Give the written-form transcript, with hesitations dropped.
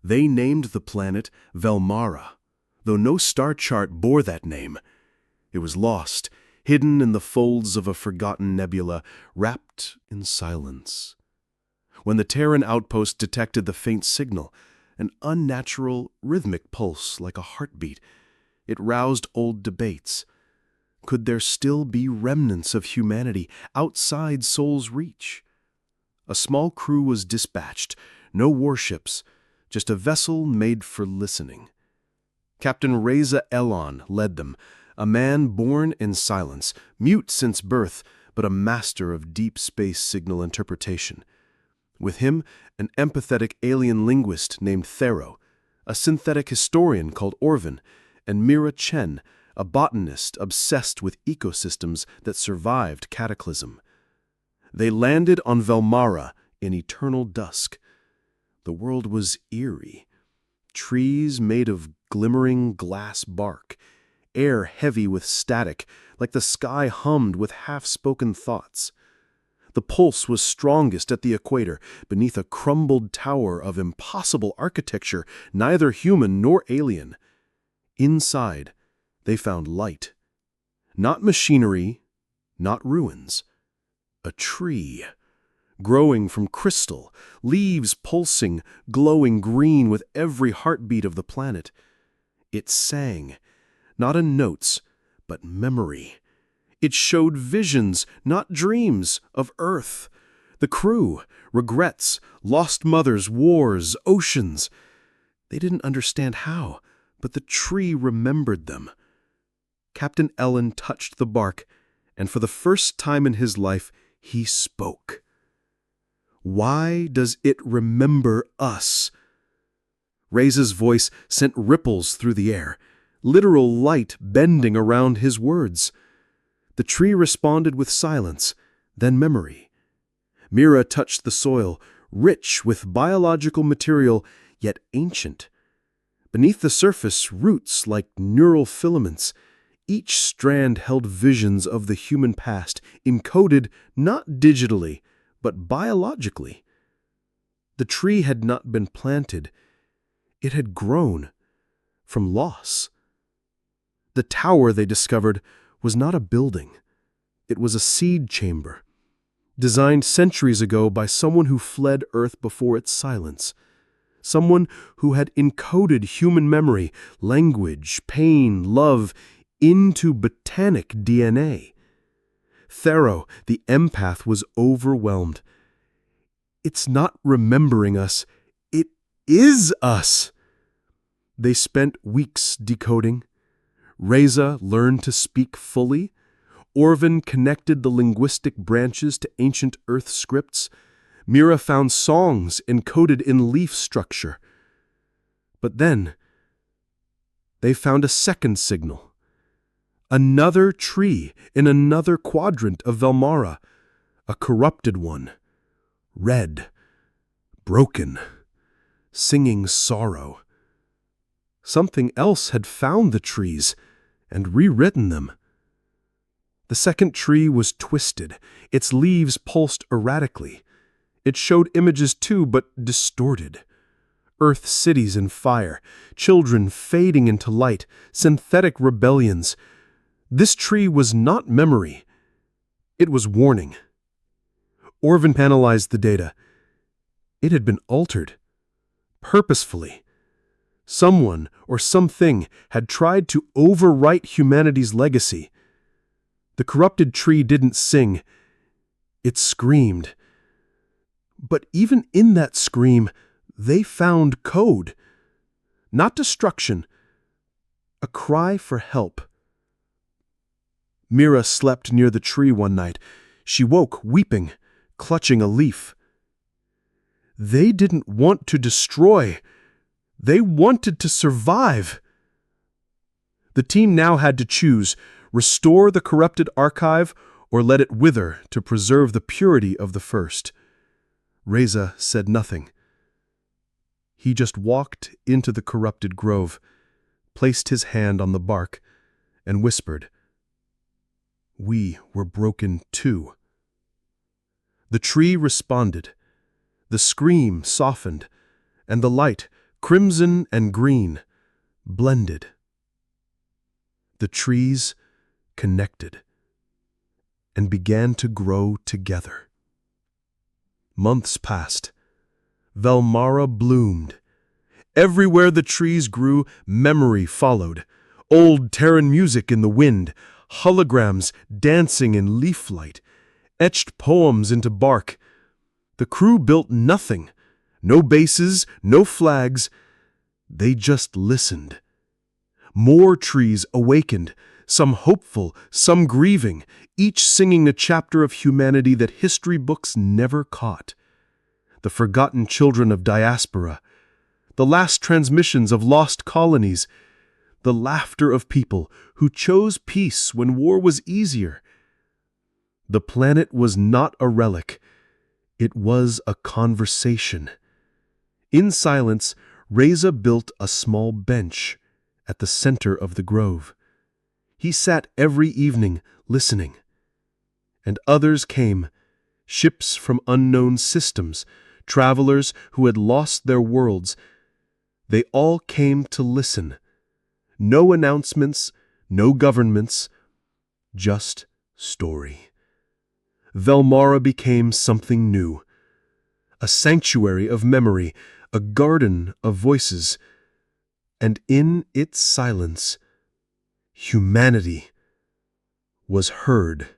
They named the planet Velmara, though no star chart bore that name. It was lost, hidden in the folds of a forgotten nebula, wrapped in silence. When the Terran outpost detected the faint signal, an unnatural, rhythmic pulse like a heartbeat, it roused old debates. Could there still be remnants of humanity outside Sol's reach? A small crew was dispatched, no warships, just a vessel made for listening. Captain Reza Elon led them, a man born in silence, mute since birth, but a master of deep space signal interpretation. With him, an empathetic alien linguist named Thero, a synthetic historian called Orvin, and Mira Chen, a botanist obsessed with ecosystems that survived cataclysm. They landed on Velmara in eternal dusk. The world was eerie. Trees made of glimmering glass bark, air heavy with static, like the sky hummed with half-spoken thoughts. The pulse was strongest at the equator, beneath a crumbled tower of impossible architecture, neither human nor alien. Inside, they found light. Not machinery, not ruins. A tree, growing from crystal, leaves pulsing, glowing green with every heartbeat of the planet. It sang, not in notes, but memory. It showed visions, not dreams, of Earth. The crew, regrets, lost mothers, wars, oceans. They didn't understand how, but the tree remembered them. Captain Ellen touched the bark, and for the first time in his life, he spoke. Why does it remember us? Reza's voice sent ripples through the air, literal light bending around his words. The tree responded with silence, then memory. Mira touched the soil, rich with biological material, yet ancient. Beneath the surface, roots like neural filaments. Each strand held visions of the human past, encoded not digitally, but biologically. The tree had not been planted. It had grown from loss. The tower, they discovered, was not a building. It was a seed chamber, designed centuries ago by someone who fled Earth before its silence. Someone who had encoded human memory, language, pain, love, into botanic DNA. Thero, the empath, was overwhelmed. It's not remembering us. It is us. They spent weeks decoding. Reza learned to speak fully. Orvin connected the linguistic branches to ancient Earth scripts. Mira found songs encoded in leaf structure. But then, they found a second signal. Another tree in another quadrant of Velmara, a corrupted one, red, broken, singing sorrow. Something else had found the trees and rewritten them. The second tree was twisted, its leaves pulsed erratically. It showed images too, but distorted. Earth cities in fire, children fading into light, synthetic rebellions. This tree was not memory. It was warning. Orvin analyzed the data. It had been altered. Purposefully. Someone or something had tried to overwrite humanity's legacy. The corrupted tree didn't sing. It screamed. But even in that scream, they found code. Not destruction. A cry for help. Mira slept near the tree one night. She woke weeping, clutching a leaf. They didn't want to destroy. They wanted to survive. The team now had to choose, restore the corrupted archive or let it wither to preserve the purity of the first. Reza said nothing. He just walked into the corrupted grove, placed his hand on the bark, and whispered, "We were broken too." The tree responded. The scream softened, and the light, crimson and green blended. The trees connected and began to grow together. Months passed. Velmara bloomed. Everywhere the trees grew, memory followed. Old Terran music in the wind, holograms dancing in leaf light, etched poems into bark. The crew built nothing. No bases, no flags. They just listened. More trees awakened, some hopeful, some grieving, each singing a chapter of humanity that history books never caught. The forgotten children of diaspora, the last transmissions of lost colonies, the laughter of people who chose peace when war was easier. The planet was not a relic. It was a conversation. In silence, Reza built a small bench at the center of the grove. He sat every evening listening. And others came, ships from unknown systems, travelers who had lost their worlds. They all came to listen. No announcements, no governments, just story. Velmara became something new. A sanctuary of memory, a garden of voices. And in its silence, humanity was heard.